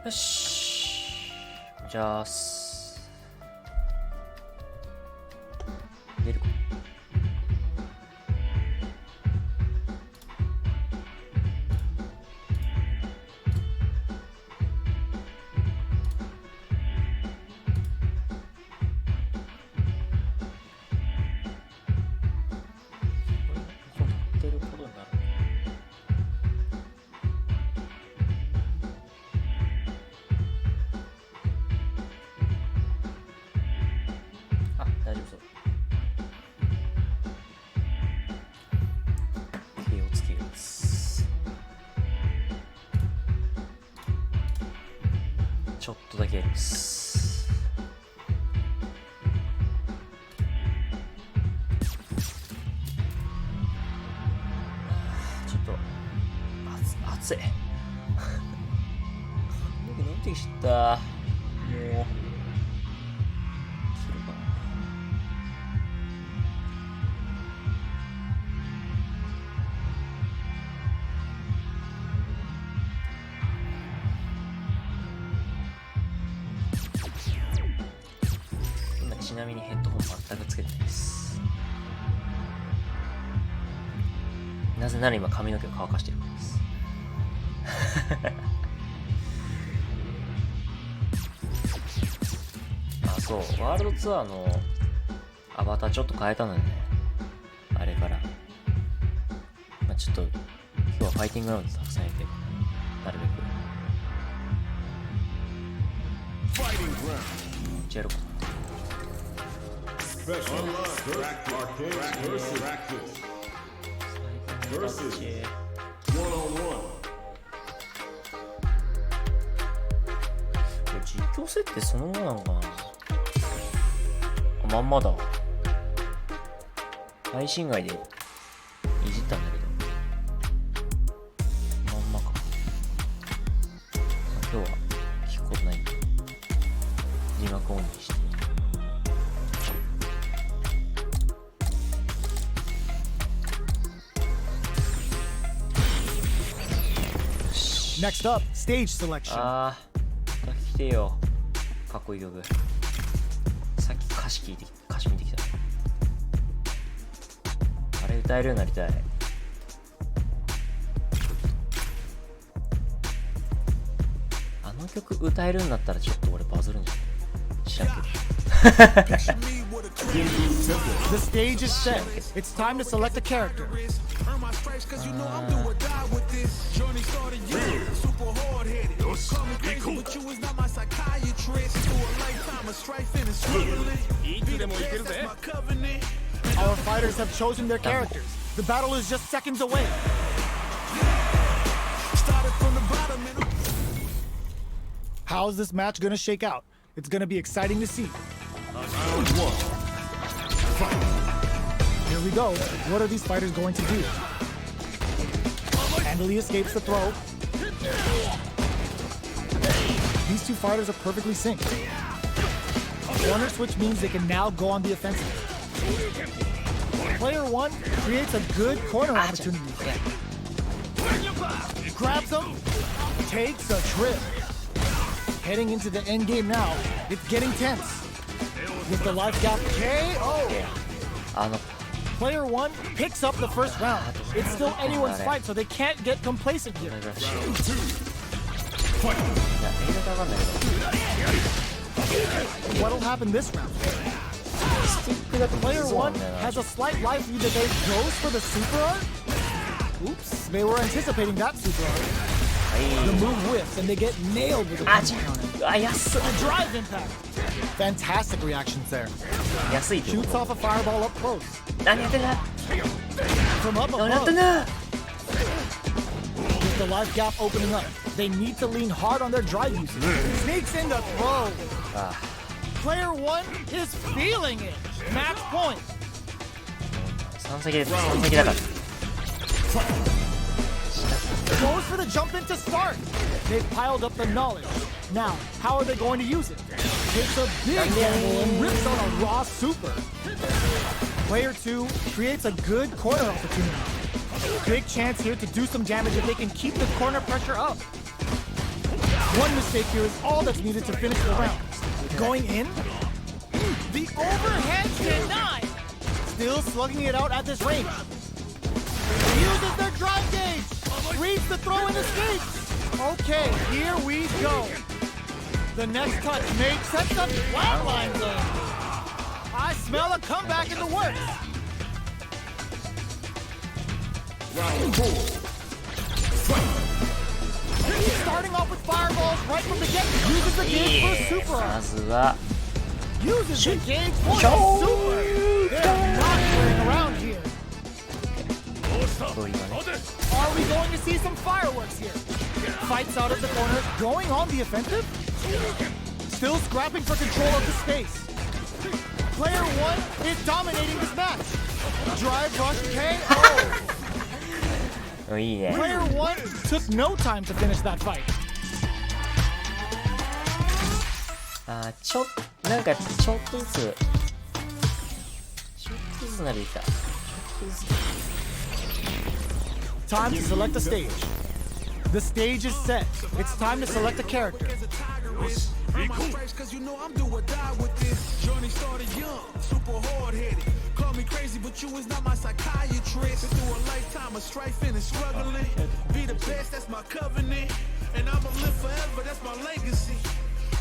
よし、じゃあ出るか。出ることになる。大丈夫そう。気をつけます。ちょっとだけやります。ちょっと暑い。僕伸びてきちゃった。もう。ちなみにヘッドホン全くつけてないです。なぜなら今髪の毛を乾かしてるからです。あ、そう、ワールドツアーのアバターちょっと変えたのよね。あれから。まあ、ちょっと今日はファイティングラウンドたくさんやってるから、なるべく。やろうかな。実況設定そのものなのかな。まんまだわ。配信外でいじったんだけどまんまか。今日は聞くことないんで字幕オンにして。Next up, stage selection. あー、来てよ。かっこいい曲。さっき歌詞見てきた。あれ歌えるようになりたい。あの曲歌えるようになったらちょっと俺バズるんじゃない？知らんけど。The stage is set. It's time to select a character. Our fighters have chosen their characters. The battle is just seconds away. How's this match gonna shake out? It's gonna be exciting to see. Here we go. What are these fighters going to do? Handily escapes the throw. These two fighters are perfectly synced. Corner switch means they can now go on the offensive. Player one creates a good corner opportunity. Grabs him, takes a trip. Heading into the end game now. It's getting tense. With the life gap KO. Player one picks up the first round. It's still anyone's fight, so they can't get complacent here. What'll happen this round? Player one has a slight life lead today. Goes for the super art? Oops, they were anticipating that super art. The move whiffs and they get nailed with a counter. The drive impact. Fantastic reactions there. Shoots off a fireball up close. From up above. With the life gap opening up, they need to lean hard on their drive usage. Sneaks in the throw. Player one is feeling it. Match point. Goes for the jump in to start. They've piled up the knowledge. Now, how are they going to use it? Takes a big gamble and rips on a raw super. Player 2 creates a good corner opportunity. Big chance here to do some damage if they can keep the corner pressure up. One mistake here is all that's needed to finish the round. Going in? The overhead denied! Still slugging it out at this range. Uses their drive gauge! Reads the throw and escapes! Okay, here we go. The next touch may set some flat lines up. I smell a comeback in the works. Round 4. Starting off with fireballs right from the get. Uses the gauge for a super. まずは Uses the gauge for a super. They're not playing around here. Are we going to see some fireworks here? Fights out of the corner, going on the offensive? Still scrapping for control of the space. Player 1 is dominating this match. Drive rush KO. いいね。 Player 1 took no time to finish that fight. なんかちょっとずつならいいか。 Time to select a stage. The stage is set. It's time to select a character. Cause you know I'm do or die with this. Journey started young, super hard-headed. Call me crazy, but you is not my psychiatrist. Been through a lifetime of strife and struggling. Be the best, that's my covenant. And I'ma live forever, that's my legacy.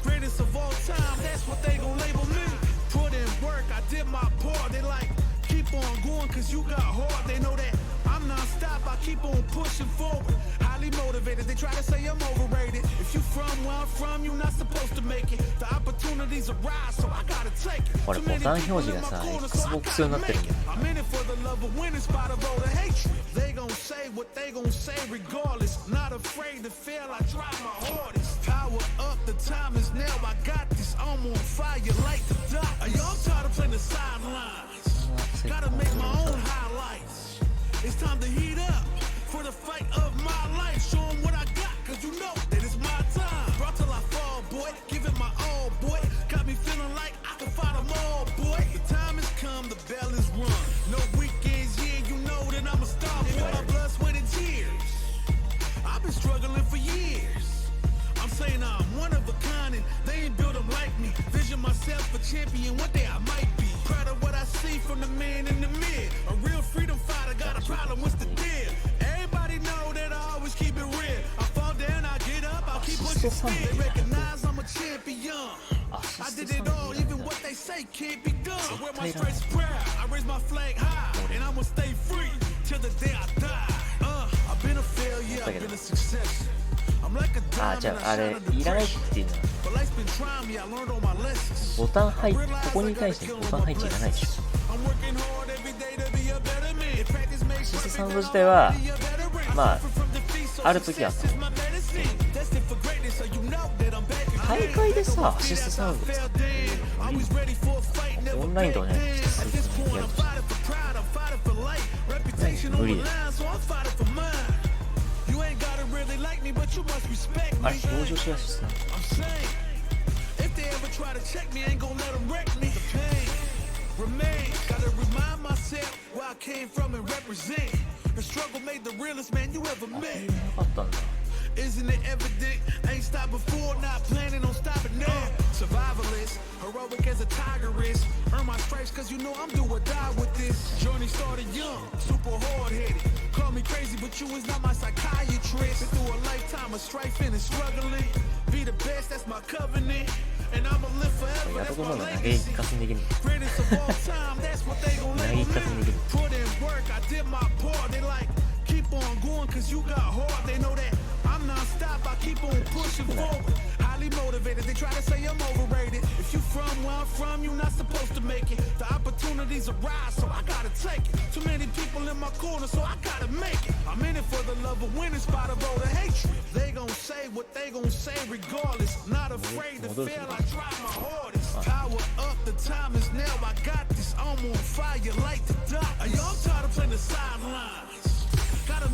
Greatest of all time, that's what they gon' label me. Put in work, I did my part. They like, keep on going, cause you got hard. They know that I'm non-stop, I keep on pushing forward. Highly motivated, they try to say I'm overrated. If you from where I'm from, you're not supposed to make it. The opportunities arise, so I gotta take it. これボタン表示がさ Xbox 用になってるんだよ。 I'm in it for the love of winning, spot of all the hatred. They gon' say what they gon' say regardless. Not afraid to fail, I try my hardest. Power up, the time is now, I got this. I'm on fire like the dot. Yo, I'm tired of playing the sidelines. Gotta make my own highlights. It's time to heat up for the fight of my life. Show 'em what I got, cause you know that it's my time. Brought till I fall, boy. Give it my all, boy. Got me feeling like I can fight them all, boy. The time has come, the bell is rung. No weekends, yeah, you know that I'm a star. Give my blood, sweat, and tears. I've been struggling for years. I'm saying I'm one of a kind and they ain't built them like me. Vision myself a champion, one day I might be. Proud of what I see from the man in the mid. A real freedom fighter, got a problem, what's the deal? Everybody know that I always keep it real. I fall down, I get up, I'll keep pushing still. They recognize I'm a champion. I did it all, even what they say can't be done. Wear my stripes proud, I raise my flag high. And I'ma stay free till the day I die. I've been a failure, I've been a success. じゃああれいらないっていうのはボタン配置、ここに対してボタン配置いらないでしょ。アシストサウンド自体はまあある時は大会でさアシストサウンド使ってオンラインとかねやると無理だよ。あれ登場しやすいな。Isn't it evident? Ain't stopped before, not planning on stopping now. Survivalist, heroic as a tigress. Earn my stripes cause you know I'm do or die with this. Journey started young, super hard-headed. Call me crazy, but you is not my psychiatrist. Been through a lifetime of strife and struggling. Be the best, that's my covenant. And I'ma live forever, that's my legacy. Greatest of all time, that's what they gon' label me. Put in work, I did my part. They like, keep on going cause you got hard. They know that I'm non-stop, I keep on pushing forward. Highly motivated, they try to say I'm overrated. If you from where I'm from, you're not supposed to make it. The opportunities arise, so I gotta take it. Too many people in my corner, so I gotta make it. I'm in it for the love of winning, spot of all the hatred. They gon' say what they gon' say regardless. Not afraid to fail, I try my hardest. Power up, the time is now, I got this. I'm on fire like the dot. Yo, I'm tired of playing the sidelines. Gotta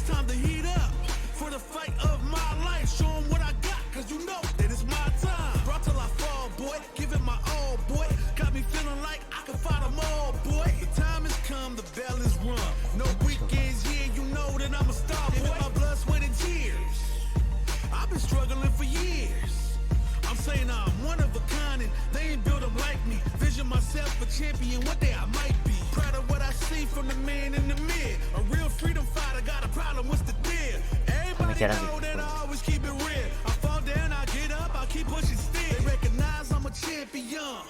time to heat up for the fight of my life. Show 'em what I got, cause you know that it's my time. Brought till I fall, boy. Give it my all, boy. Got me feeling like I can fight 'em all, boy. The time has come, the bell is rung. No weekends, yeah, you know that I'm a star, boy. My blood, sweat, and tears. I've been struggling for years. I'm saying I'm one of a kind and they ain't built 'em like me. Vision myself a champion, one day I might be. Proud of what I see from the man in the mid. A real freedom fighter, got a problem, what's the deal? Everybody know that I always keep it real. I fall down, I get up, I keep pushing still. They recognize I'm a champion.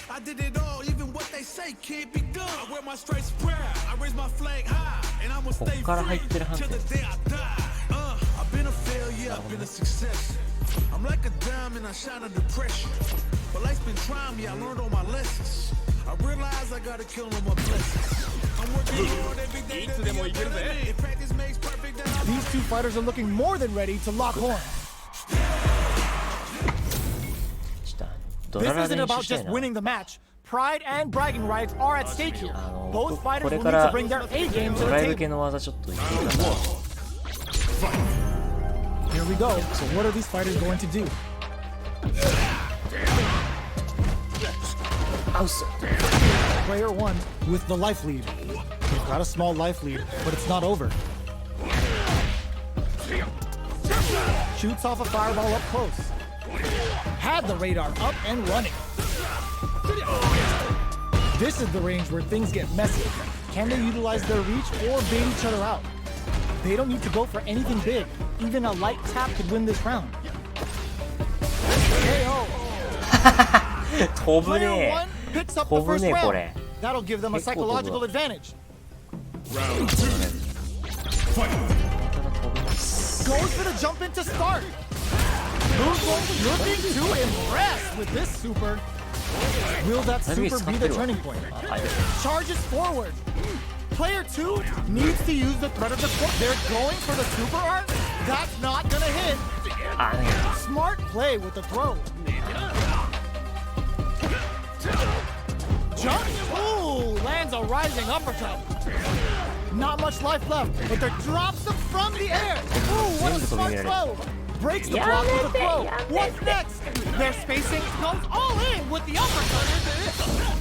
I did it all, even what they say can't be done. I wear my stripes proud, I raise my flag high, and I'ma stay free till the day I die. I've been a failure, I've been a success. I'm like a diamond, I shine under pressure. But life's been trying me, I learned all my lessons. I realize I gotta kill all my blessings. I'm working hard every day to be a better man. Practice makes perfect. These two fighters are looking more than ready to lock horns. This isn't about just winning the match. Pride and bragging rights are at stake here. Both fighters will need to bring their A game to the table. Here we go. So what are these fighters going to do? Player 1 with the life lead. They've got a small life lead, but it's not over. Shoots off a fireball up close. Had the radar up and running. This is the range where things get messy. Can they utilize their reach or bait each other out? They don't need to go for anything big. Even a light tap could win this round. KO. Player 1 picks up the first round. That'll give them a psychological advantage. Round 2. Fight. Goes for the jump in to start. Looking to impress with this super. Will that super be the turning point? Charges forward. Player 2 needs to use the threat of the foot. They're going for the super art. That's not gonna hit. Smart play with the throw. Jump. Ooh, lands a rising uppercut. Not much life left, but there drops them from the air. Ooh, what a smart throw. Breaks the block with the throw. What's next? Their spacing goes all in with the uppercut.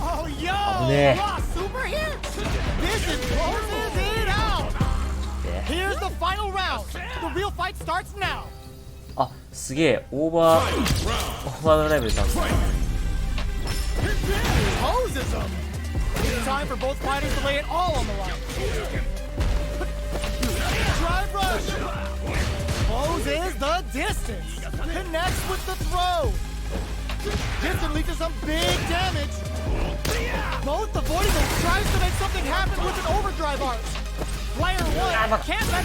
Oh, yo! Raw super hit! This is closes it out! Here's the final round. The real fight starts now. あ、すげえ。オーバードライブでたんです。Poses them. It's time for both fighters to lay it all on the line. Drive rush. Closes the distance. Connects with the throw. This can lead to some big damage. Both avoiding them. Tries to make something happen with an overdrive arch. Player 1 can't let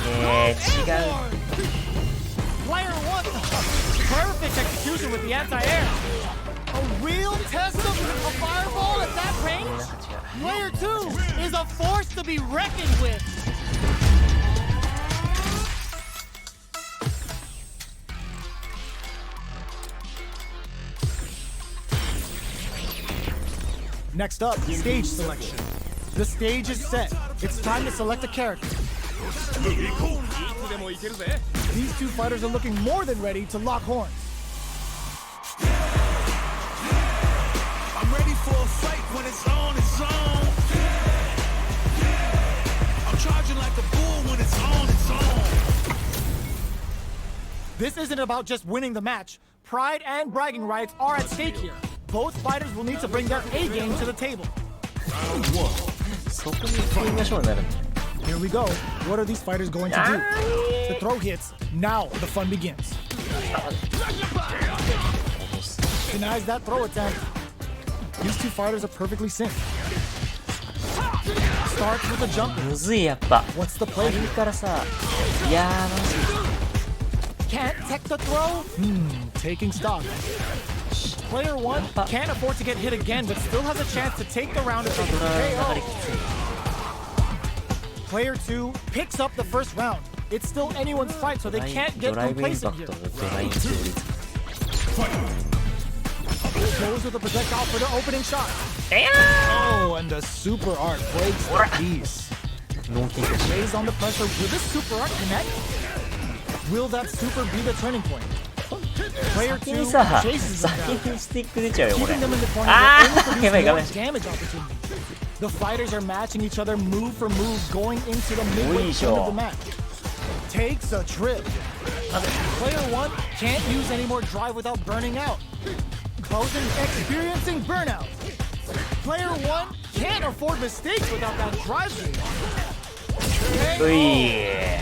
go. Player 1. Perfect execution with the anti-air. A real test of a fireball at that range. Player 2 is a force to be reckoned with. Next up, stage selection. The stage is set. It's time to select a character. These two fighters are looking more than ready to lock horns. I'm ready for a fight when it's on its own. I'm charging like a bull when it's on its own. This isn't about just winning the match. Pride and bragging rights are at stake here. Both fighters will need to bring their A game to the table. Round 1. Here we go. What are these fighters going to do? The throw hits. Now the fun begins. Denies that throw attempt. These two fighters are perfectly synced. Starts with a jump. What's the play? Can't tech the throw? Taking stock. Player 1 can't afford to get hit again, but still has a chance to take the round and take a KO. Player 2 picks up the first round. It's still anyone's fight, so they can't get complacent here. Goes with a projectile for the opening shot. Oh, and the super art breaks the piece. 脳筋として Lays on the pressure. Will this super art connect? Will that super be the turning point? Player 先に 2 さ chases 先 them down, にスティック出ちゃうよこれ keeping them in the corner. あ will only ー produce やばい more 画面 damage opportunities. The fighters are matching each other move for move, going into the 多 midway いでし point ょ of the match. Takes a trip. Player 1 can't use any more drive without burning out. Closing, experiencing burnout. Player 1 can't afford mistakes without that drive. うい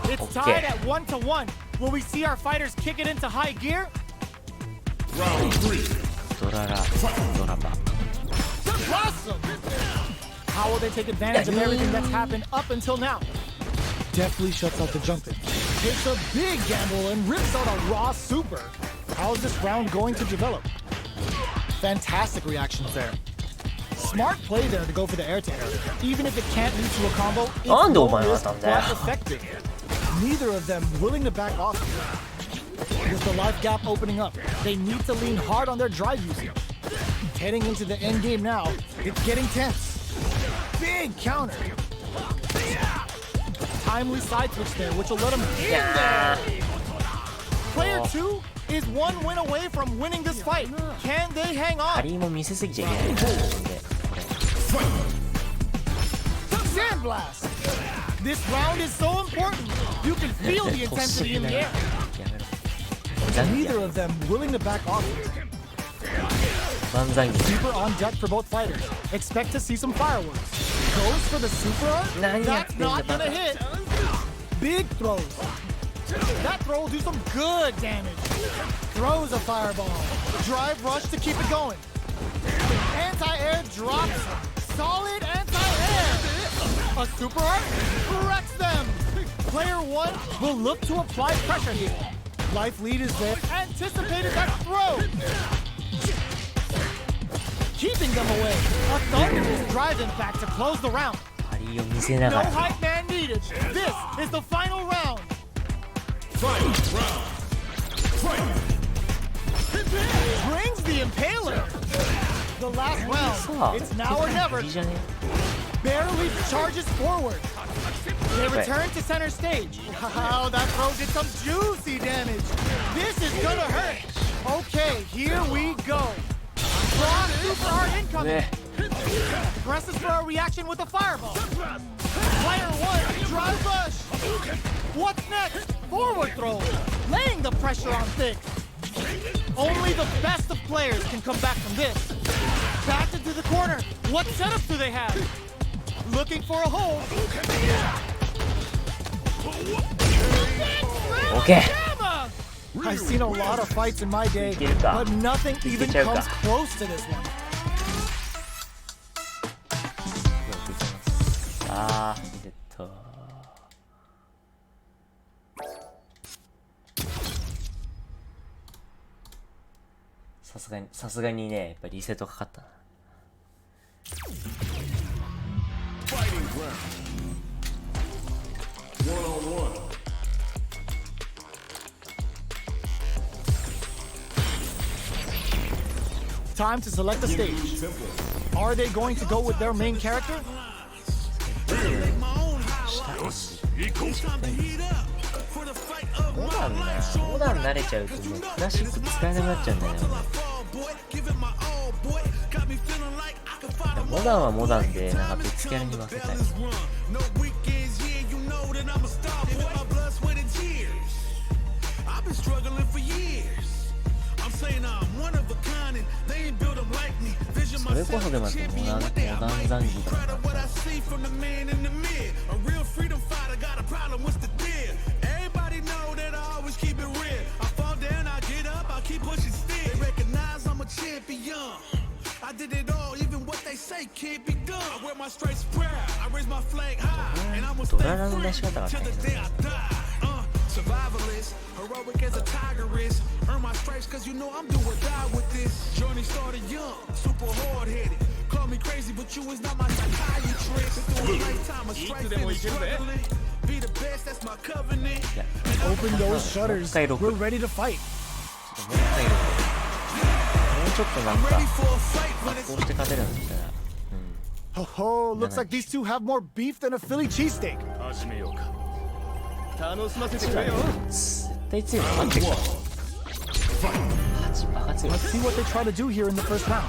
It's tied at 1-1. Will we see our fighters kick it into high gear? ドラマ Awesome! How will they take advantage of everything that's happened up until now? Deftly shuts out the jumping. Takes a big gamble and rips out a raw super. How is this round going to develop? Fantastic reactions there. Smart play there to go for the air to air. Even if it can't lead to a combo, it's low risk but effective. Neither of them willing to back off. With the life gap opening up, they need to lean hard on their drive usage. Heading into the end game now, it's getting tense. Big counter. Timely side switch there, which will let him in there. Player 2 is one win away from winning this fight. Can they hang ハ on? リーも見せすぎちゃいけないからなんでこれ Sandblast. This round is so important. You can feel the 突進 intensity in だ the よ air. やめろ残 Neither 業 of them willing to back off. 万残業 Super on deck for both fighters. Expect to see some fireworks. Goes for the super art? That's not gonna hit. Big throws. That throw will do some good damage. Throws a fireball. Drive rush to keep it going. Anti-air drops. Solid anti-air. A super art wrecks them. Player 1 will look to apply pressure here. Life lead is there. Anticipated that throw. Keeping them away. A thunderous drive impact to close the round. ハリーを見せな No がら hype man needed. This is the final round. Brings the impaler. The last さ round. あ It's now or never. いいじゃね Barely charges forward. They return to center stage. Wow, that throw did some juicy damage. This is gonna hurt. Okay, here we go. Raw super hard incoming. ね Presses for a reaction with a fireball. Player 1, drive rush. What's next? Forward throw. Laying the pressure on thick. Only the best of players can come back from this. Back into the corner. What setup do they have? Looking for a hold. OK I've seen a lot of fights in my day, いけるか but nothing い even けちゃうか comes close to this one. あーさすがにねやっぱりリセットかかったな Time to select the stage. Are they going to go with their main character? モダン慣れちゃうともうクラシック使えなくなっちゃうんだよねモダンはモダンでなんか別キャラに分けたい それこそでもモダン残機とか I did it all, even what they say can't be done. I wear my stripes proud, I raise my flag high, and I'm gonna stay free till the day I die. Survivalist, heroic as a tiger is. Earn my stripes cause you know I'm do or die with this. Journey started young, super hard-headed. Call me crazy, but you is not my psychiatrist. Through a lifetime of strife and struggling. Be the best, that's my covenant. Open those shutters. We're ready to fight. もうちょっとなんかこうして勝てるんだったら Oh, looks like these two have more beef than a Philly cheesesteak. 始めようか楽しませてくれよ絶対強いの待ってくるバカ強い Let's see what they try to do here in the first round.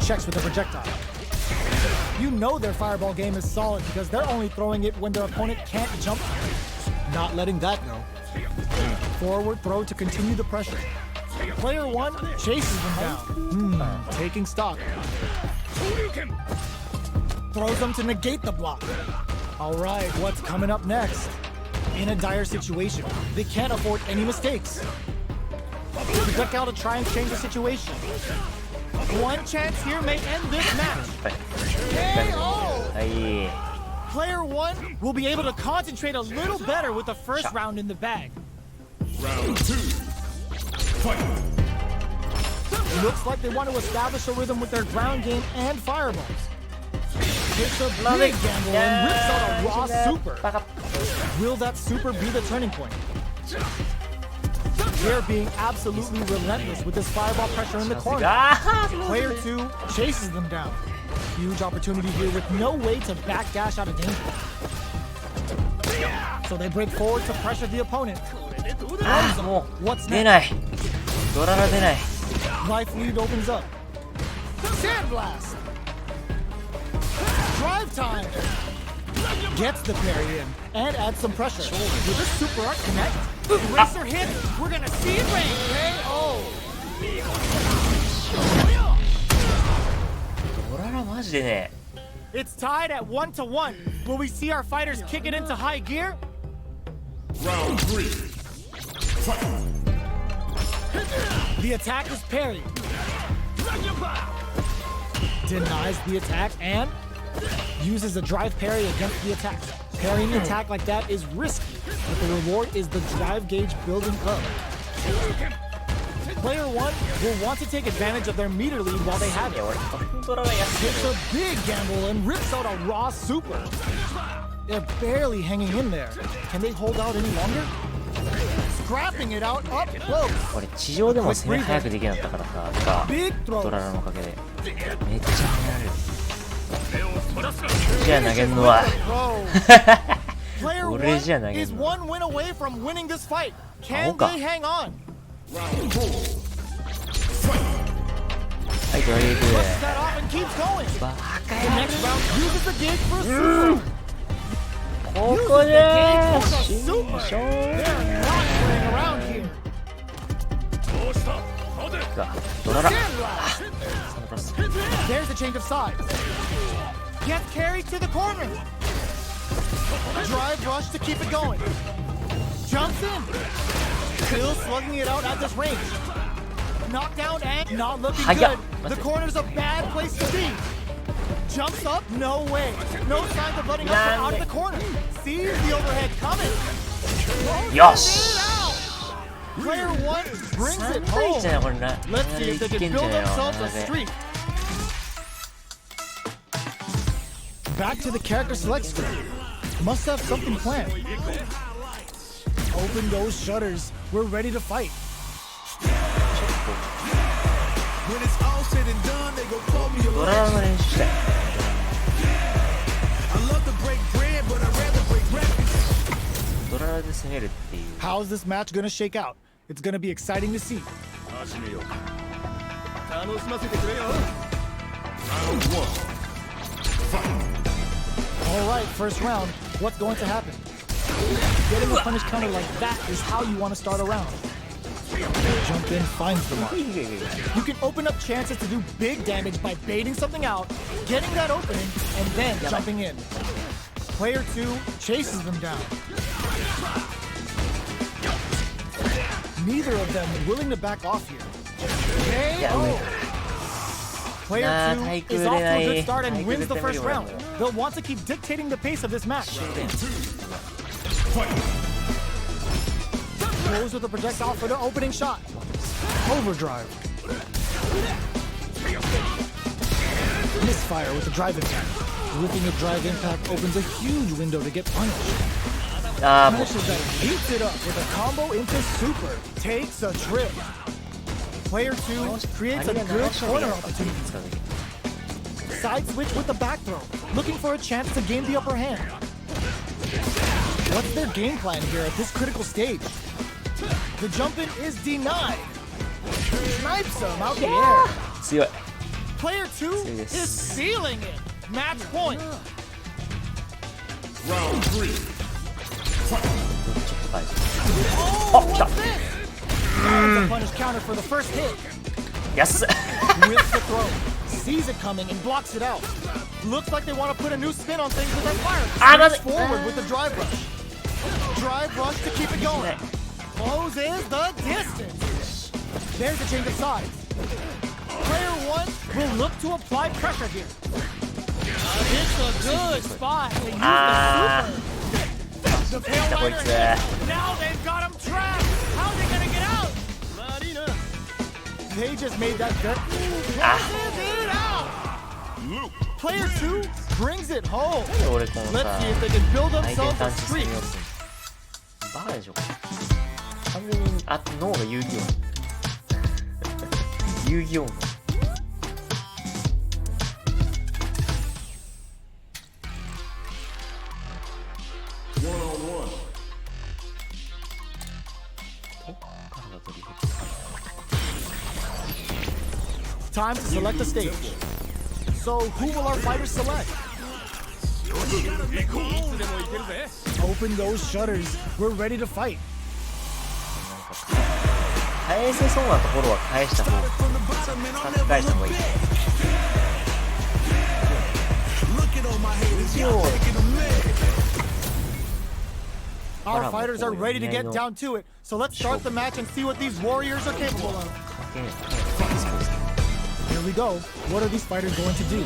Checks with the projectile. You know their fireball game is solid because they're only throwing it when their opponent can't jump. Not letting that go. Forward throw to continue the pressure. Player one chases them down. Taking stock. Throws them to negate the block. All right, what's coming up next? In a dire situation, they can't afford any mistakes. Projectile to try and change the situation. One chance here may end this match. KO! Player one will be able to concentrate a little better with the first round in the bag. Round 2 Fight Looks like they want to establish a rhythm with their ground game and fireballs. Takes a big gamble and rips out a raw super. Will that super be the turning point? They're being absolutely relentless with this fireball pressure in the corner. Player two chases them down. Huge opportunity here with no way to backdash out of danger. So they break forward to pressure the opponent. What's 出な next? いドララ出ない Life lead opens up. Sandblast. Drive time. Gets the parry in and adds some pressure. With a super art connect. Eraser hit. We're gonna see it rain. KO. ドララマジでね It's tied at 1-1. Will we see our fighters kick it into high gear? Round 3 Fight The attack is parried. Denies the attack and uses a drive parry against the attack. Parrying the attack like that is risky, but the reward is the drive gauge building up. Player one will want to take advantage of their meter lead while they have いや it. 俺ドララ安い Takes a big gamble and rips out a raw super. They're barely hanging in there. Can they hold out any longer? Scrapping it out up close. 俺地上でも攻め早くできるようになったからさ Big ド throws. ララのおかげでめっちゃ跳ねられるじゃあ投げるのは Player one is one win away from winning this fight. Can they hang on? はいドライブ Pushes that off and keeps going. バ The カ next round uses the gauge for a super. こ Uses こ the で gauge for し the super. They're not playing around here. ドララ There's a change of sides. Gets carried to the corner. Drive rush to keep it going. Jumps in. Still slugging it out at this range. Knockdown and not looking good. The corner's a bad place to be. Jumps up, no way. No signs of letting up from out of the corner. Sees the overhead coming. Yes. Player one brings it 3対 home. 1だよこれな Let's see if they い can けんじ build ゃないの themselves a streak. Back to the character select screen. Must have something planned. Open those shutters. We're ready to fight. When it's all said and done they go call me a ドララの練習したい I love to break bread but I'd rather break records ドララで攻めるっていう How's this match gonna shake out? It's gonna be exciting to see. 始めよう楽しませてくれよ Round 1 Fight All right, first round. What's going to happen? Getting a punish counter like that is how you want to start a round. Jump in, finds the mark. You can open up chances to do big damage by baiting something out, getting that opening, and then jumping in. Player two chases them down. Neither of them willing to back off here. KO. Player two is off to a good start and wins the first round. They'll want to keep dictating the pace of this match. Goes with a projectile for the opening shot. Overdrive. Misfire with the drive impact. Whipping a drive impact opens a huge window to get punished. ああもう Punishes that, heats it up with a combo into super. Takes a trip. Player 2 creates a good corner opportunity. Side switch with the back throw, looking for a chance to gain the upper hand. What's their game plan here at this critical stage? The jump in is denied. Snipes him out the air. 強い。 Player 2 is sealing it. Match point. Round 3. Oh, what's this? The punish counter for the first hit. 安っ。 Whips the throw, sees it coming and blocks it out. Looks like they want to put a new spin on things with that fire. Moves forward with the drive rush. Drive rush to keep it going. Closes the distance. There's a change of sides. Player 1 will look to apply pressure here. It's a good spot to use the super. The tail liner. Now they've got him trapped. How are they gonna get out? They just made that dirt. Closes it out. Player 2 brings it home. Let's see if they can build themselves a streak. バカでしょ。完全に脳が遊戯王。遊戯王の。Time to select a stage. So, who will our fighters select? Open those shutters. We're ready to fight. 返せそうなところは返した方が返した方がいい。Our fighters are ready to get down to it. So let's start the match and see what these warriors are capable of. Here we go. What are these fighters going to do?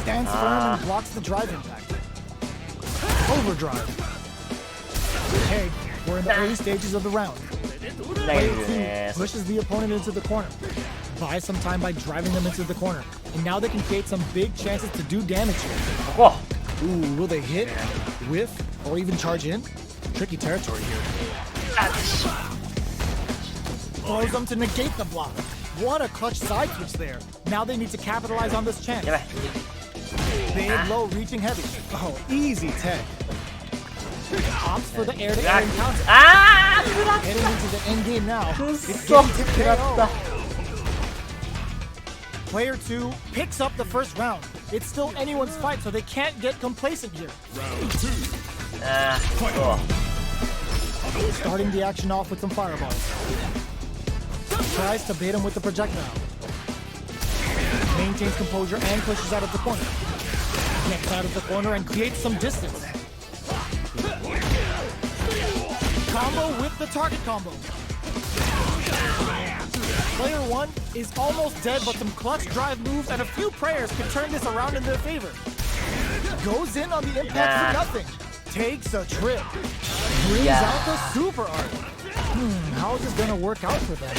Stands firm and blocks the drive impact. Overdrive. Okay, we're in the early stages of the round. Player 2 pushes the opponent into the corner. Buys some time by driving them into the corner. And now they can create some big chances to do damage here. Ooh, will they hit, whiff, or even charge in? Tricky territory here. Throws them to negate the block. What a clutch side switch there. Now they need to capitalize on this chance. Big low reaching heavy. Oh, easy tech. Opts for the air-to-air encounter. Heading into the end game now. It's getting to KO. Player 2 picks up the first round. It's still anyone's fight, so they can't get complacent here. Round 2. Starting the action off with some fireballs. Tries to bait him with the projectile. Maintains composure and pushes out of the corner. Gets out of the corner and creates some distance. Combo with the target combo. Player 1 is almost dead, but some clutch drive moves and a few prayers can turn this around in their favor. Goes in on the impact for nothing. Takes a trip. Brings out the super art. How is this gonna work out for them?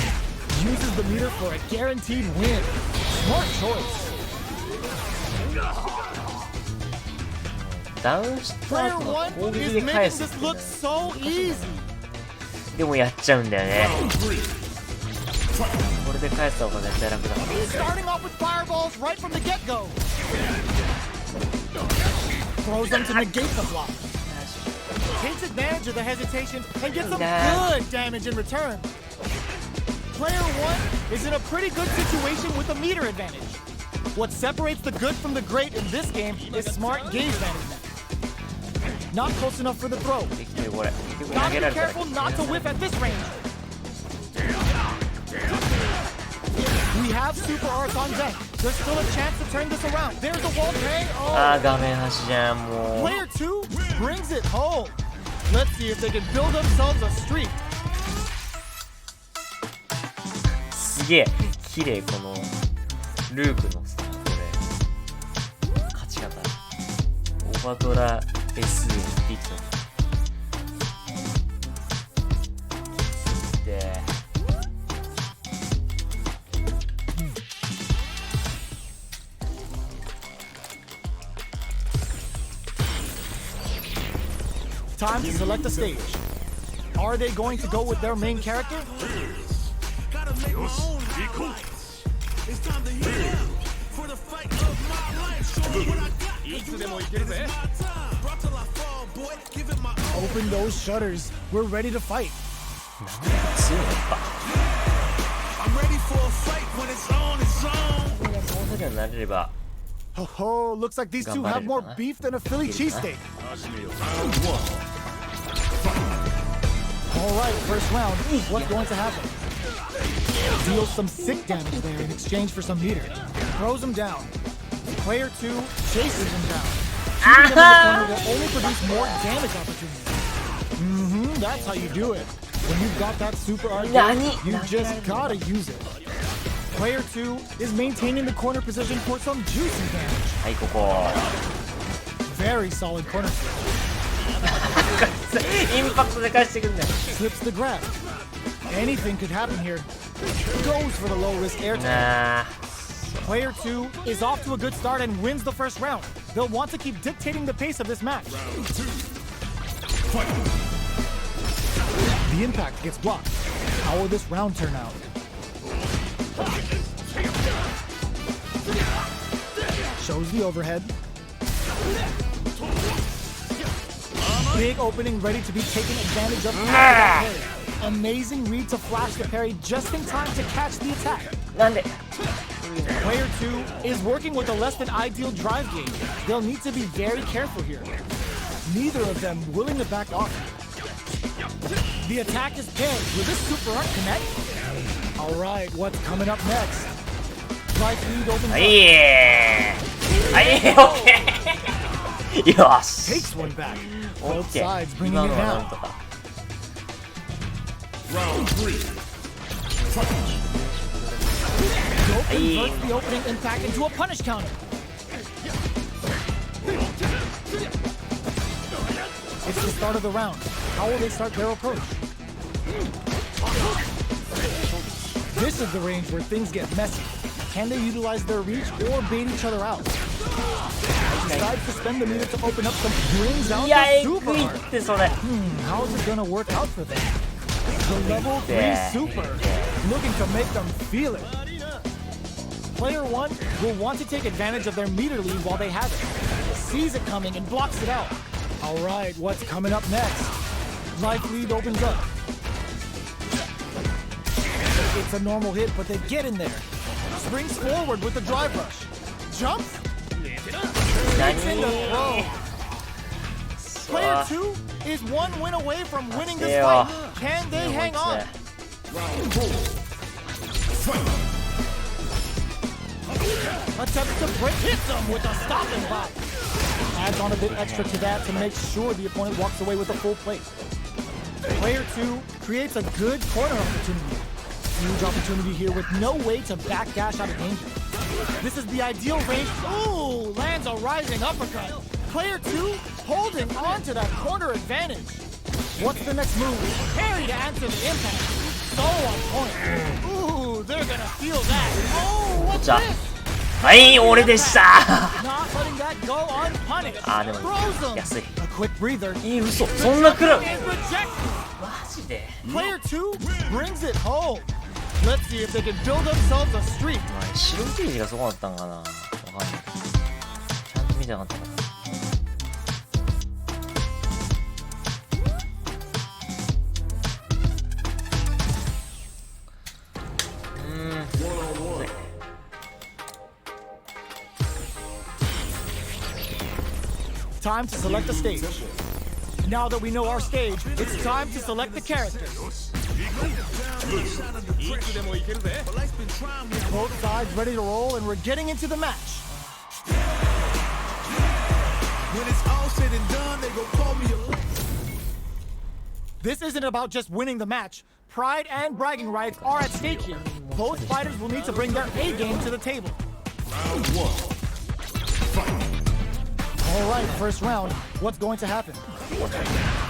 Uses the meter for a guaranteed win. Smart choice. Player 1 is making this look so easy. でもやっちゃうんだよね。これで返した方が絶対楽だ。 Starting off with fireballs right from the get-go. Throws them to negate the block. Takes advantage of the hesitation and gets some good damage in return. Player 1 is in a pretty good situation with a meter advantage. What separates the good from the great in this game is smart gauge management. Not close enough for the throw. Gotta be careful not to whiff at this range. We have super arts on deck. There's still a chance to turn this around. There's a wall hang. Player 2 brings it home. Let's see if they can build themselves a streak. すげえ綺麗このループのさこれ勝ち方オバドラ S って言ってたでTime to select a stage. Are they going to go with their main character? my own highlights. It's time to heal up for the fight of my life. Show me what I got. It's my time. Brought till I fall, boy. Give it my all. Open those shutters. We're ready to fight. I'm ready for a fight when it's on its own. こんなになれれば Ho ho, looks like these two have more beef than a Philly cheesesteak. Alright, first round. What's going to happen? Deals some sick damage there in exchange for some meter. Throws him down. Player 2 chases him down. Shooting him in the corner will only produce more damage opportunities. That's how you do it. When you've got that super arcade, you just gotta use it. Player 2 is maintaining the corner position for some juicy damage. はいここ Very solid corner. インパクトで返してくんだよ Slips the grab. Anything could happen here. Goes for the low risk air tag. なあ Player 2 is off to a good start and wins the first round. They'll want to keep dictating the pace of this match. The impact gets blocked. How will this round turn out? Shows the overhead. Big opening ready to be taken advantage of. Amazing read to flash the parry just in time to catch the attack. なんで Player 2 is working with a less than ideal drive game. They'll need to be very careful here. Neither of them willing to back off. The attack is paired. Will this super art connect? Alright, what's coming up next? Right lead opens は up. いはいオッケーよし Takes one back. オ Both ッケー sides bringing 今 it のはなん down. とか Round 3. Go converts the opening impact into a punish counter. It's the start of the round. How will they start their approach? This is the range where things get messy. Can they utilize their reach or bait each other out? Decides to spend the meter to open up some brings out いや the え super ぐい art. ってそれ How is it gonna work out for them? The level 3 super, looking to make them feel it. Player 1 will want to take advantage of their meter lead while they have it. Sees it coming and blocks it out. Alright, what's coming up next? Life lead opens up. It's a normal hit, but they get in there. Springs forward with the drive rush. Jumps? Takes in the throw. Player 2 is one win away from winning this fight. Can they hang on? Attempts to break, hits him with a stopping block. Adds on a bit extra to that to make sure the opponent walks away with a full plate. Player 2 creates a good corner opportunity. Huge opportunity here with no way to backdash out of danger. This is the ideal range. Ooh, lands a rising uppercut. Player 2 holding on to that corner advantage. What's the next move? Parry to answer the impact. So on point. Ooh, they're gonna feel that. Oh, what's this? はい俺でした Not letting that go unpunished. あーでも Throws 安い them. A quick breather. 嘘そんな来る And rejected. マジで Player 2 brings it home. Let's see if they can build themselves a streak. 白ゲージがすごかったんかなわかんないちゃんと見てなかったからTime to select the stage. Now that we know our stage, it's time to select the characters. Both sides ready to roll, and we're getting into the match. When it's all said and done, they gon' call me a... This isn't about just winning the match. Pride and bragging rights are at stake here. Both fighters will need to bring their A game to the table. Round 1. Fight. All right, first round. What's going to happen?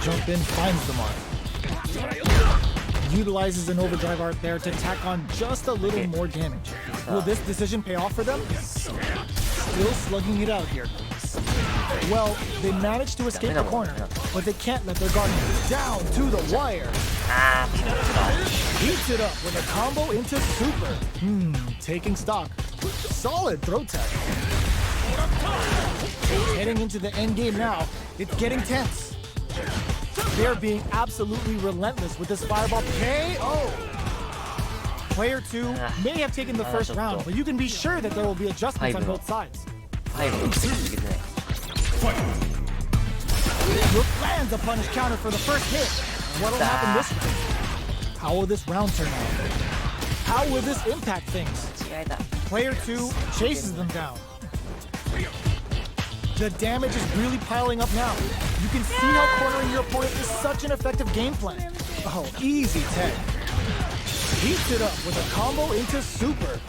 Jump in, finds the mark. Utilizes an overdrive art there to tack on just a little more damage. Will this decision pay off for them? Still slugging it out here. Well, they managed to escape the corner, but they can't let their guard down to the wire. Heats it up with a combo into super. Taking stock. Solid throw tech. Heading into the end game now. It's getting tense. They're being absolutely relentless with this fireball KO. Player 2 may have taken the first round, but you can be sure that there will be adjustments on both sides. Rook lands a punish counter for the first hit. What'll happen this round? How will this round turn out? How will this impact things? Player 2 chases them down. The damage is really piling up now. You can see how cornering your opponent is such an effective game plan. Oh, easy tech. Heats it up with a combo into super.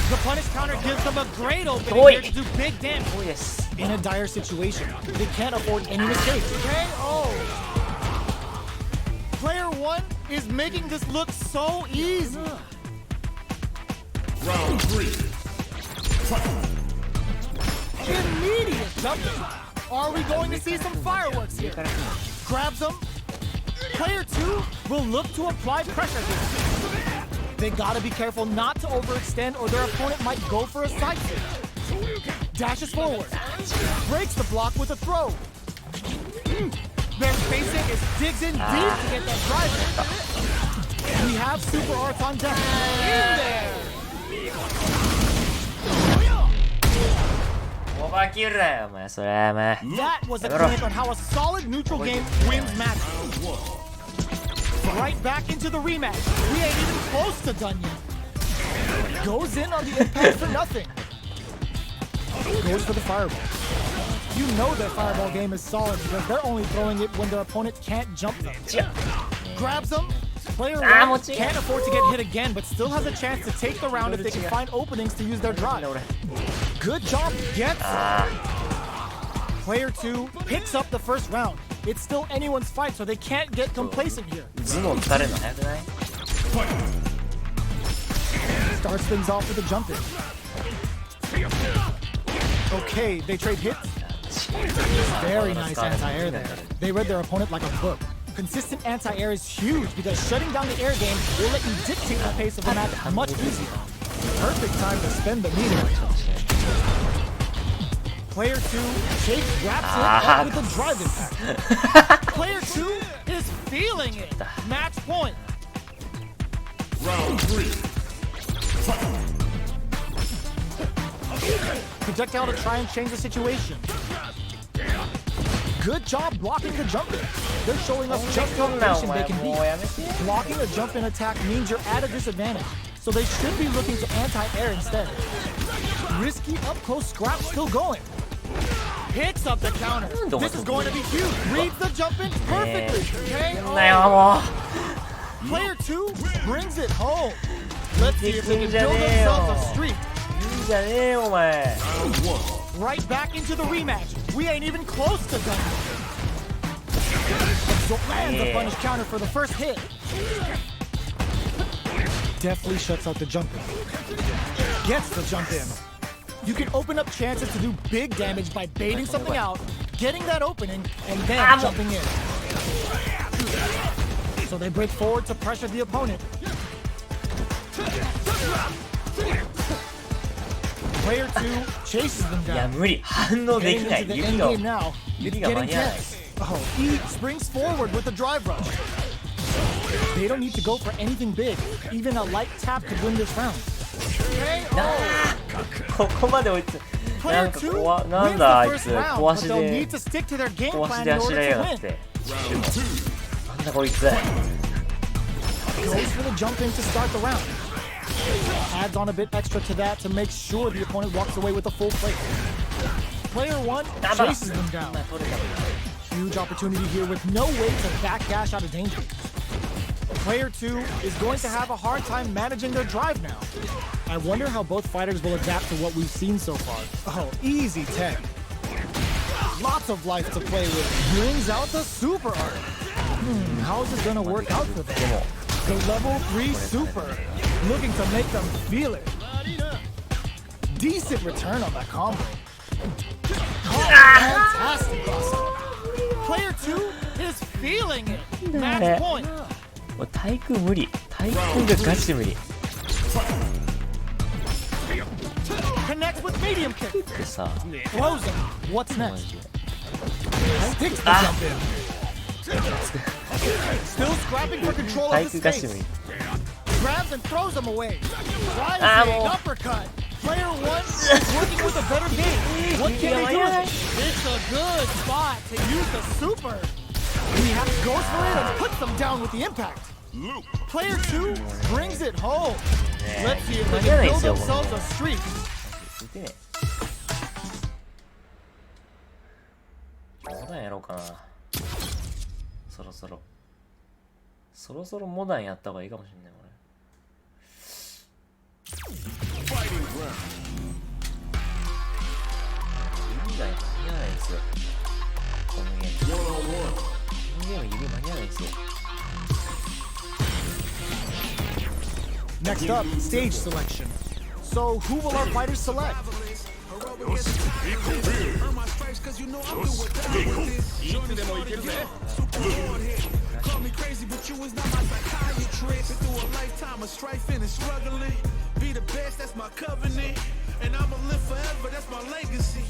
The punish counter gives them a great opening here to do big damage. Oh, yes. In a dire situation, they can't afford any mistakes. KO! Player 1 is making this look so easy. Round 3. Immediate jumping. Are we going to see some fireworks here? Grabs them. Player 2 will look to apply pressure here. They gotta be careful not to overextend or their opponent might go for a side kick. Dashes forward. Breaks the block with a throw. Their spacing is digs in deep to get that drive in. We have super arts on deck. In there. That was a clip on how a solid neutral game wins matches. Right back into the rematch. We ain't even close to done yet. Goes in on the impact for nothing. Goes for the fireball. You know their fireball game is solid because they're only throwing it when their opponent can't jump them. Grabs them. Player 1 can't afford to get hit again, but still has a chance to take the round if they can find openings to use their drive. Good job, gets it. Player 2 picks up the first round. It's still anyone's fight, so they can't get complacent here. Starts things off with a jump in. Okay, they trade hits. Very nice anti-air there. They read their opponent like a book. Consistent anti-air is huge because shutting down the air game will let you dictate the pace of the match much easier. Perfect time to spend the meter. Player 2 Chase wraps it up with a drive impact. Player 2 is feeling it. Match point. Round 3. Projectile to try and change the situation. Good job blocking the jump in. They're showing us just how patient they can be. Blocking a jump in attack means you're at a disadvantage, so they should be looking to anti-air instead. Risky up-close scrap still going. Picks up the counter. This is going to be huge. Reads the jump in perfectly. KO. Player 2 brings it home. Let's see if they can build themselves a streak. Right back into the rematch. We ain't even close to done. Lands a punish counter for the first hit. Deftly shuts out the jump in. Gets the jump in. You can open up chances to do big damage by baiting something out, getting that opening, and then jumping in. So they break forward to pressure the opponent. Player 2 chases them down. Getting into the end game now. It's getting tense. Oh, E springs forward with the drive rush. They don't need to go for anything big. Even a light tap could win this round. Player 2 wins the first round, but they'll need to stick to their game plan in order to win. Goes for the jump in to start the round. Adds on a bit extra to that to make sure the opponent walks away with a full plate. Player 1 chases them down. Huge opportunity here with no way to backdash out of danger. Player 2 is going to have a hard time managing their drive now. I wonder how both fighters will adapt to what we've seen so far. Oh, easy tech. Lots of life to play with. Brings out the super art. How is it going to work out for them? The level 3 super. Looking to make them feel it. Decent return on that combo. Fantastic crossover. Player 2 is feeling it. Match point. 対空無理。対空がガチ無理。 Connects with medium kick. ってさ、 Throws him. What's マ next? ジで。 Takes the jump in. Still scrapping for control 対 of the 空ガチ無 space. 理。 Grabs and throws him away. Rising uppercut. Player one is working with a better game. What can they do with it? It's a good spot to use the super. He goes for it and puts them down with the impact. Player two brings it home. Let's see if they can build themselves a streak. 見てね。モダンやろうかな。そろそろモダンやった方がいいかもしれない。指が間に合わないんですよ。このゲーム。このゲーム指間に合わないんですよ。Next up, stage selection. So, who will our fighters select? Call me crazy, but you was not my psychiatrist. Through a lifetime of strife and struggling. Be the best, that's my covenant. And I'ma live forever, that's my legacy.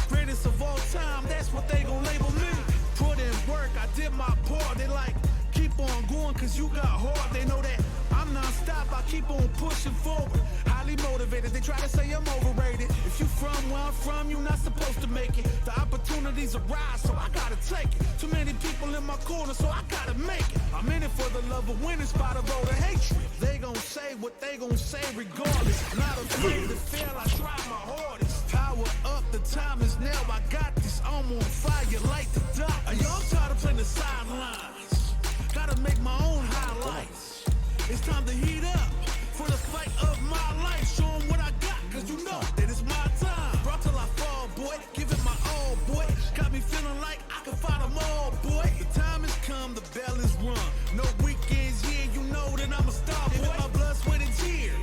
Greatest of all time, that's what they gon' label me. Put in work, I did my part. They like, keep on going, cause you got hard. They know that I'm non-stop, I keep on pushing forward. Highly motivated, they try to say I'm overrated. If you from where I'm from, you're not supposed to make it. The opportunities arise, so I gotta take it. Too many people in my corner, so I gotta make it. I'm in it for the love of winning, spot of all the hatred. They gon' say what they gon' say regardless. Not afraid to fail, I try my hardest. Power up, the time is now, I got this. I'm on fire like the dark. Yo, I'm tired of playing the sidelines. Gotta make my own highlights. It's time to heat up for the fight of my life. Show 'em what I got, cause you know that it's my time. Brought till I fall, boy. Give it my all, boy. Got me feeling like I can fight 'em all, boy. The time has come, the bell is rung. No weekends, yeah, you know that I'm a star, boy. My blood, sweat, and tears.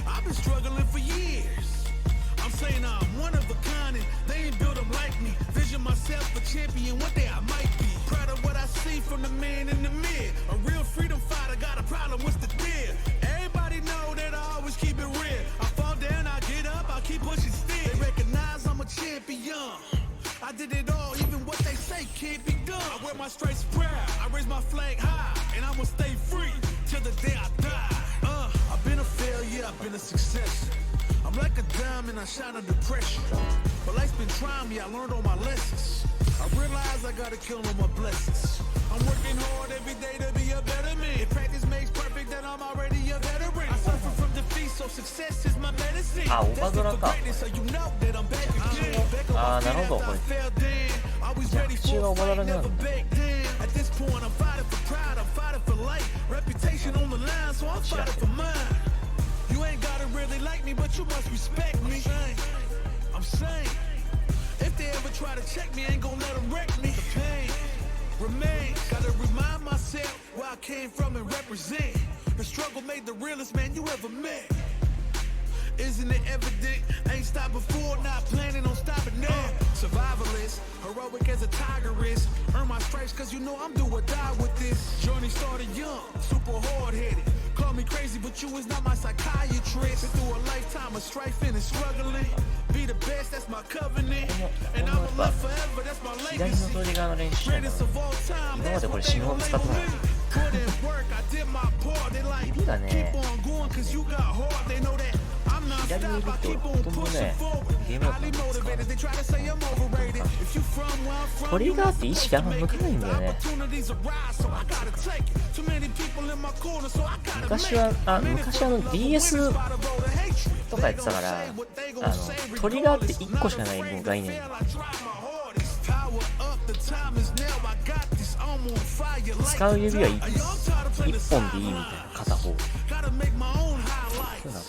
I've been struggling for years. I'm saying I'm one of a kind and they ain't built 'em like me. Vision myself a champion, one day I might be. Proud of what I see from the man in the mirror. A real freedom fighter, got a problem, what's the deal? Everybody know that I always keep it real. I fall down, I get up, I keep pushing still. They recognize I'm a champion. I did it all, even what they say can't be done. I wear my stripes proud, I raise my flag high, and I'ma stay free till the day I die. I've been a failure, I've been a success. I'm like a diamond, I shine under pressure. But life's been trying me, I learned all my lessons. I realize I gotta kill all my blessings. I'm working hard every day to be a better man. If practice makes perfect, then I'm already a veteran. I suffer from defeat, so success is my medicine. Destined for greatness, so you know that I'm back again. Back on my feet after I fell down. Always ready for a fight, never back down. At this point, I'm fighting for pride, I'm fighting for life. Reputation on the line, so I'm fighting for mine. You ain't gotta really like me, but you must respect me. I'm saying, if they ever try to check me, I ain't gon' let them wreck me. The pain remains. Gotta remind myself where I came from and represent. The struggle made the realest man you ever met. Isn't it evident? I ain't stopped before, not planning on stopping now. Survivalist, heroic as a tiger is. Earn my stripes cause you know I'm do or die with this. Journey started young, super hard-headed. Call me crazy, but you was not my psychiatrist. Been through a lifetime of strife and struggling. Be the best, that's my covenant. And I'ma live forever, that's my 左の通り側の練習なの。 greatest of all time, 今ま that's でこ what れ they 死ぬほ gon' ど使ってな label い。 me. Put in work, I did my part. They like, 指が keep ね、 on going cause you got hard. They know that I'm not 左 stop, 指 I と keep ほ on とんど pushing ね、 forward. ゲームだった Highly んですか motivated, they try to say I'm overrated. If you from where I'm from, トリ you ガー not って意 supposed 識あん to ま make 向かないん it. だ The よね。 opportunities arise, so I gotta take it. Too many people in my corner, so I gotta make 昔 it. は、I'm in it 昔 for the love of winning, DS spot of all the hatred. とかやってたから、トリガーって1個しかないもう概念。使う指は 1本でいいみたいな、片方。そうなの。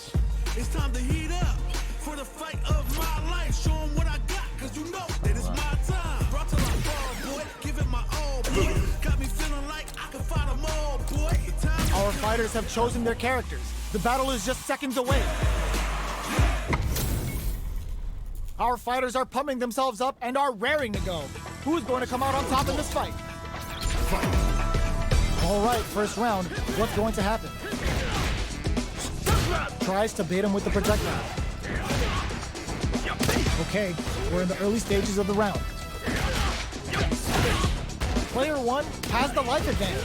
It's time to heat up for the fight of my life. Show 'em what I got, cause you know that it's my time. Brought till I fall, boy. Give it my all, boy. Got me feeling like I can fight 'em all, boy. The time Our fighters have chosen their characters. The battle is just seconds away. Our fighters are pumping themselves up and are raring to go. Who's going to come out on top in this fight? All right, first round. What's going to happen? Tries to bait him with the projectile. Okay, we're in the early stages of the round. Player 1 has the life advantage.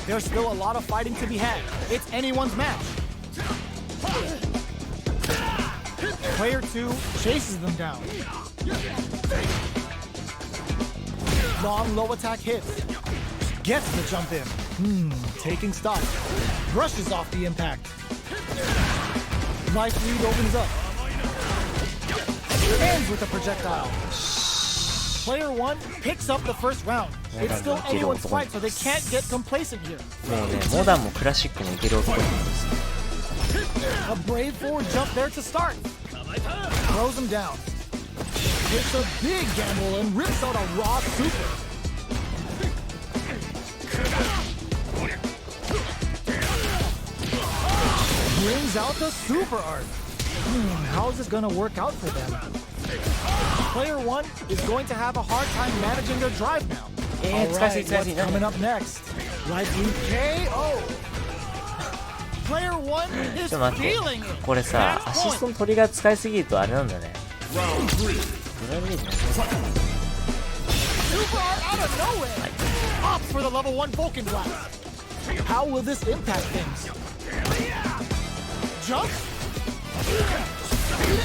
There's still a lot of fighting to be had. It's anyone's match. Player 2 chases them down. Long low attack hits. Gets the jump in. Taking stock. Brushes off the impact. Life lead opens up. Ends with a projectile. Player 1 picks up the first round. It's still anyone's fight, so they can't get complacent here. もうね、モダンもクラシックもいける男なんですよ。A brave forward jump there to start. Throws him down. It's a big gamble and rips out a raw super. Brings out the super art. How is this gonna work out for them? Player 1 is going to have a hard time managing their drive now. Alright, what's coming up next? Life lead KO. Player 1 is ちょっと待って、 feeling it. これさ、アシストのトリガー使いすぎるとあれなんだね。ドライブゲージね。 Super art out of nowhere. Opts for the level 1 Vulcan blast. How will this impact things? Jump.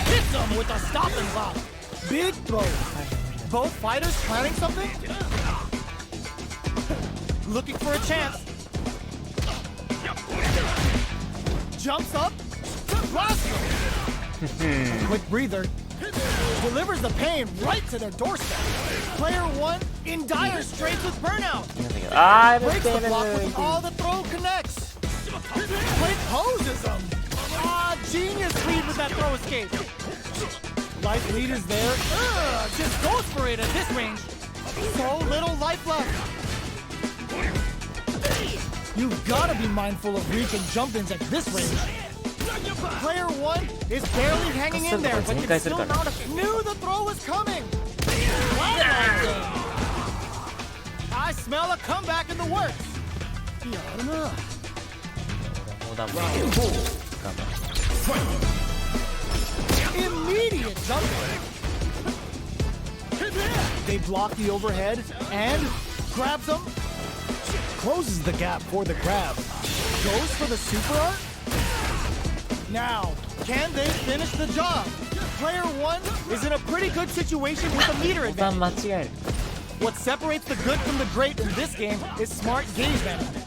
Hits them with a stop and block. Big throw. Both fighters planning something? Looking for a chance. Jumps up. Blast them. Quick breather. Delivers the pain right to their doorstep. Player 1 in dire straits with burnout. Breaks the block with all the throw connects. Quick poses them. Genius lead with that throw escape. Life lead is there. Just goes for it at this range. So little life left. You've gotta be mindful of reach and jump-ins at this range. Player 1 is barely hanging in there, but can still mount a... Knew the throw was coming! I smell a comeback in the works! Immediate jump! They block the overhead and grabs them. Closes the gap for the grab. Goes for the super art? Now, can they finish the job? Player 1 is in a pretty good situation with a meter advantage. What separates the good from the great in this game is smart gauge management.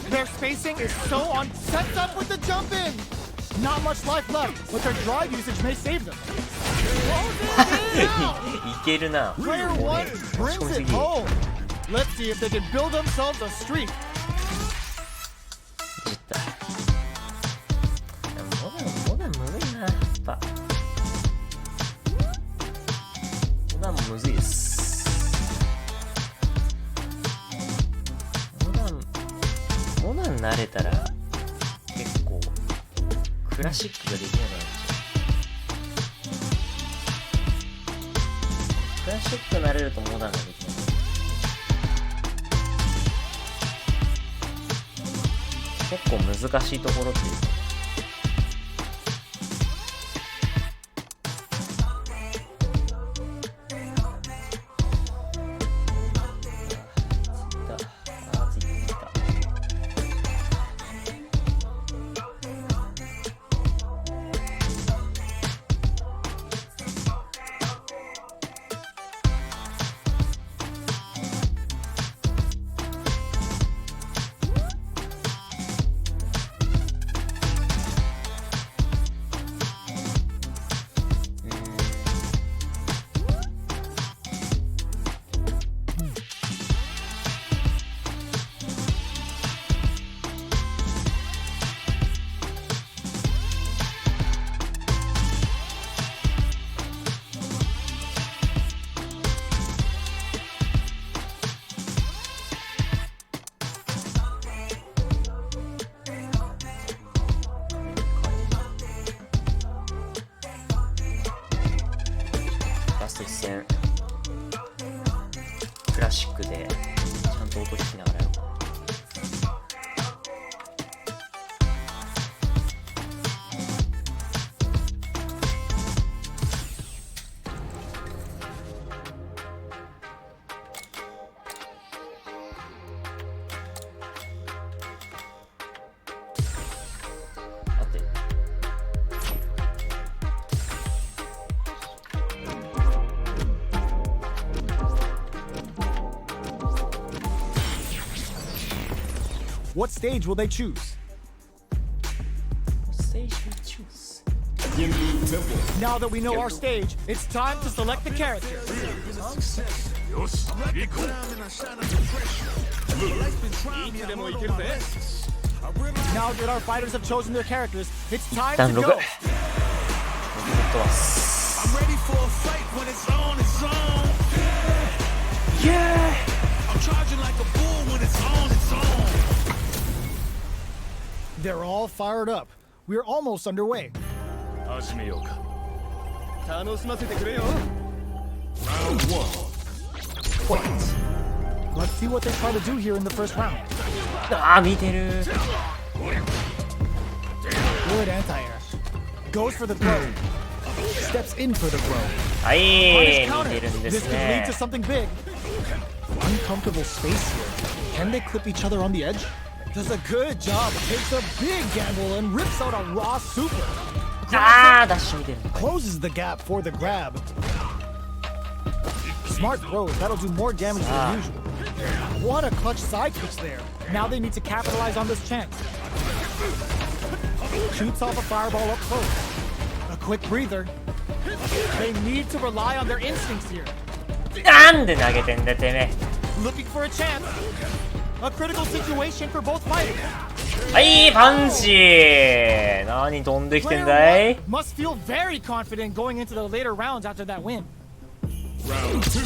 Their spacing is so on. Sets up with the jump in. Not much life left, but their drive usage may save them. Player 1 brings it home. Let's see if they can build themselves a streak. モダンむずいな、やっぱ。モダンもむずいです。モダン慣れたら結構クラシックができなくなっちゃう。クラシック慣れるとモダンができない。結構難しいところっていうか。クラシックでちゃんと音聞きながらやろうかな。What stage will they choose? Stage we choose. Now that we know our stage, it's time to select the character. Now that our fighters have chosen their characters, it's time to go. I'm ready for a fight when it's on its own. Yeah! I'm charging like a bull when it's on its own. They're all fired up. We're almost underway. Round 1. Let's see what they try to do here in the first round. あー見てる。 Good anti-air. Goes for the throw. Steps in for the throw. はい、 Punish 見てるん counter. で This す could lead ね to。something big. Uncomfortable space here. Can they clip each other on the edge? Does a good job. Takes a big gamble and rips out a raw super. あーダッシュ見てる。 Closes the gap for the grab. Smart throws. That'll do more damage than usual. What a clutch side twitch there. Now they need to capitalize on this chance. Shoots off a fireball up close. A quick breather. They need to rely on their instincts here. なんで投げてんだてめえ。 Looking for a chance. A critical situation for both fighters. はいパンチ。何飛んできてん Player だい。 one must feel very confident going into the later rounds after that win. Round 2.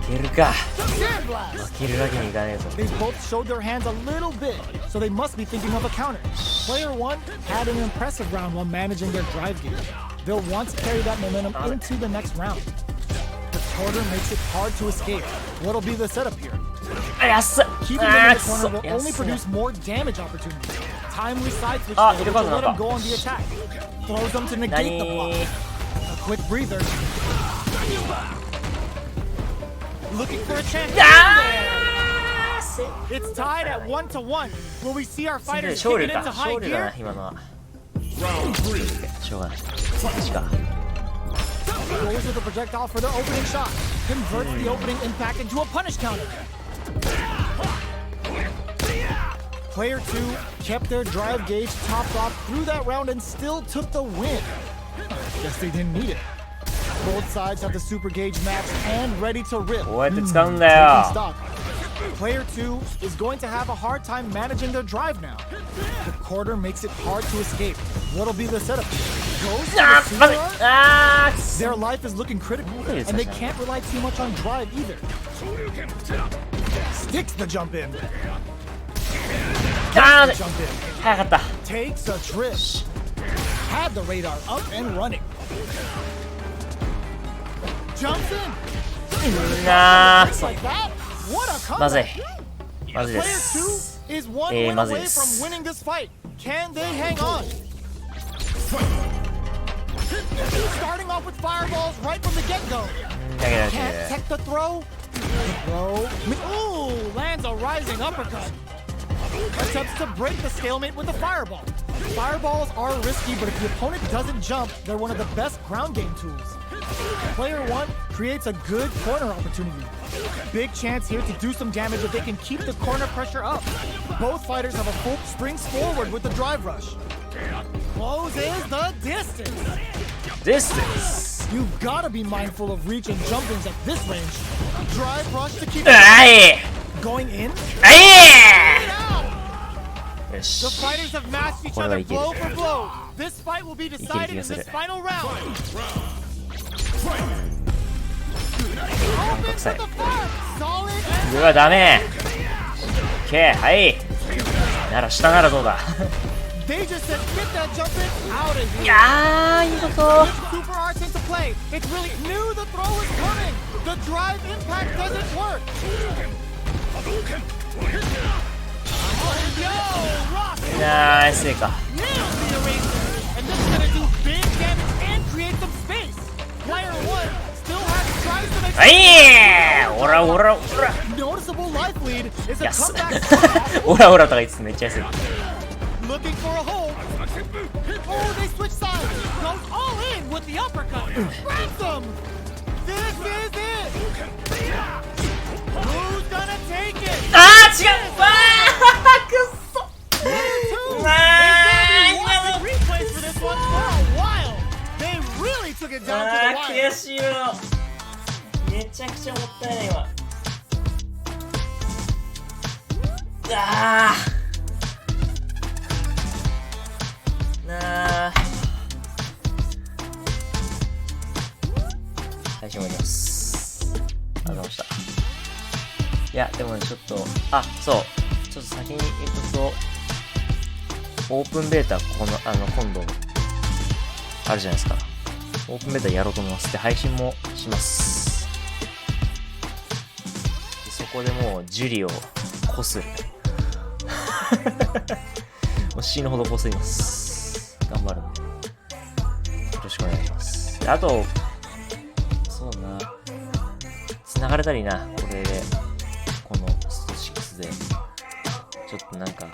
負けるか。 Sandblast. 負けるわけにいかねえぞ。 They both showed their hands a little bit, so they must be thinking of a counter. Player one had an impressive round while managing their drive gauge. They'll want to carry that momentum into the next round. The quarter makes it hard to escape. What'll be the setup here? あ安っ。 Keeping them あ in the corner ー will く only そ安いな。 produce more damage opportunities. Timely side switch Ah, there, ito which ba, will let napa? him go on the attack. Throws them to negate the block. 何 A quick breather. Looking for a chance. あー It's tied at 1-1. Will we see our せ fighters 勝 kick 利 it か into 勝 high 利だな gear? 今のは。 Round 3. しょうがない。そっちか。 Goes with the projectile for the opening shot. Converts the opening impact into a punish counter. Player 2 kept their drive gauge topped off through that round and still took the win. Guess they didn't need it. Both sides have the super gauge matched and ready to rip. こうやって使うんだよ。 Taking stock. Player 2 is going to have a hard time managing their drive now. The quarter makes it hard to escape. What'll be the setup? Goes for あ the ーまずい。 super art? あーくそ Their life is looking critical, and they can't rely too much on drive either. Sticks the jump in. あーまずい。 Jump in. 早かった。 Takes a trip. Had the radar up and running. Jumps in. あー Just like that. What a まずい comeback. まずいで Player す。 2 is one えー win まずい away で from す。 winning this fight. Can they hang on? Starting off with fireballs right from the get-go. 投げられて Can't る。 tech the throw. The throw. Ooh, lands a rising uppercut. Attempts to break the stalemate with a fireball. Fireballs are risky, but if the opponent doesn't jump, they're one of the best ground game tools. Player 1 creates a good corner opportunity. Big chance here to do some damage if they can keep the corner pressure up. Both fighters have a full springs forward with the drive rush. Closes the distance. Distance。 You've got to be mindful of reach and jump-ins at this range. Drive rush to keep あい going in. あい Out. よ The し。 fighters have matched each これは other いける。 blow for blow. This fight will be decided in いける気がする。 this final round. めんどくさい。 The fire. Solid うわダメ。オッケーはい。なら下ならどうだ。 They just said get that jump in out of い here. やーいいとこ。 Super arts into play. It's really knew the throw was coming. The drive impact doesn't work. Yo, Rock ナイスセーか。 nails the eraser. And this is gonna do big damage and create some space. Player 1 still has tries to make はいオラオラオラ。 noticeable life lead is a やす comeback. オラオラとか言ってめっちゃ安い。 Looking for a hold. Oh, they switch sides. Goes all in with the uppercut. Grabs them. This is it. Who's gonna take it? あー違う。わあくっそ。今の悔しいよ。めちゃくちゃもったいない今。配信終わります。ありがとうございました。いや、でもね、ちょっと、そう。ちょっと先に言うと、オープンベータ、今度、あるじゃないですか。オープンベータやろうと思います。で、配信もします。でそこでもう、ジュリをこする。もう死ぬほどこすります。頑張るんで。よろしくお願いします。であと、そうな。繋がれたらいいな。これで、このスト6で、ちょっとなんか遊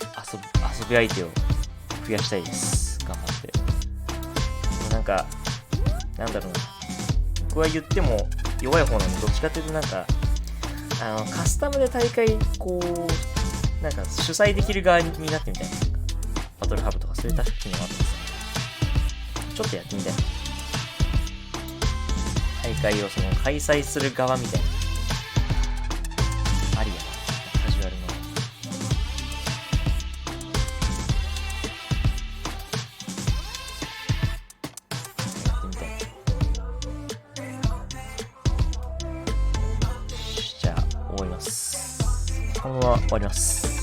び相手を増やしたいです。頑張って。なんか、なんだろうな。僕は言っても弱い方なんで、どっちかっていうとなんか、カスタムで大会、こう、なんか主催できる側になってみたいな。バトルハブとかそういうタスク機能があったんですよ。ちょっとやってみたいな。大会を開催する側みたいな。ありやな。カジュアルの。やってみたい。じゃあ、終わります。このまま終わります。